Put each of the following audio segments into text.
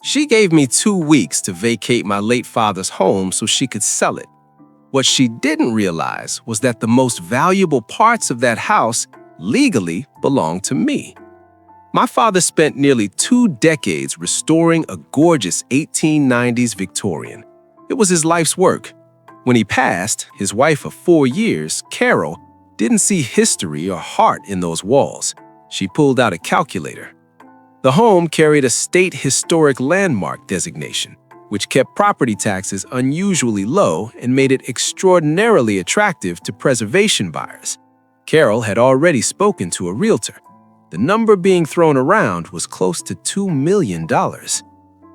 She gave me 2 weeks to vacate my late father's home so she could sell it. What she didn't realize was that the most valuable parts of that house legally belonged to me. My father spent nearly 2 decades restoring a gorgeous 1890s Victorian. It was his life's work. When he passed, his wife of 4 years, Carol, didn't see history or heart in those walls. She pulled out a calculator. The home carried a state historic landmark designation, which kept property taxes unusually low and made it extraordinarily attractive to preservation buyers. Carol had already spoken to a realtor. The number being thrown around was close to $2 million.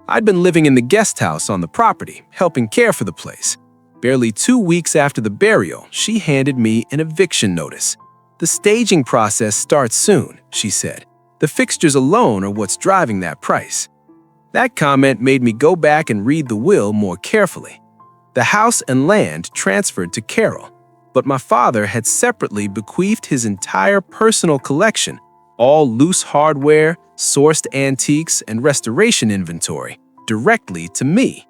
I'd been living in the guest house on the property, helping care for the place. Barely 2 weeks after the burial, she handed me an eviction notice. "The staging process starts soon," she said. "The fixtures alone are what's driving that price." That comment made me go back and read the will more carefully. The house and land transferred to Carol, but my father had separately bequeathed his entire personal collection, all loose hardware, sourced antiques, and restoration inventory, directly to me.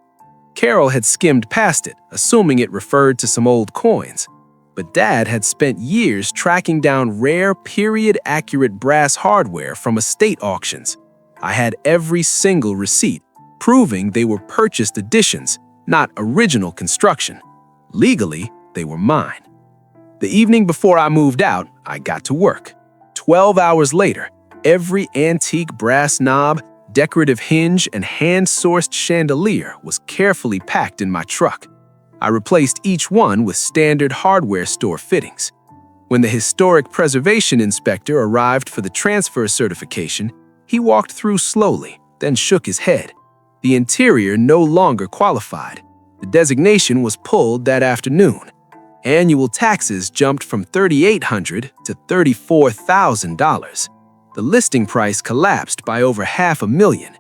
Carol had skimmed past it, assuming it referred to some old coins. But Dad had spent years tracking down rare, period-accurate brass hardware from estate auctions. I had every single receipt, proving they were purchased editions, not original construction. Legally, they were mine. The evening before I moved out, I got to work. 12 hours later, every antique brass knob, decorative hinge, and hand-sourced chandelier was carefully packed in my truck. I replaced each one with standard hardware store fittings. When the historic preservation inspector arrived for the transfer certification, he walked through slowly, then shook his head. The interior no longer qualified. The designation was pulled that afternoon. Annual taxes jumped from $3,800 to $34,000. The listing price collapsed by over $500,000.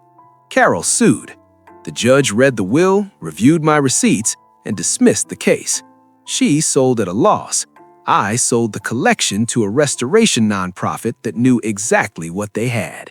Carol sued. The judge read the will, reviewed my receipts, and dismissed the case. She sold at a loss. I sold the collection to a restoration nonprofit that knew exactly what they had.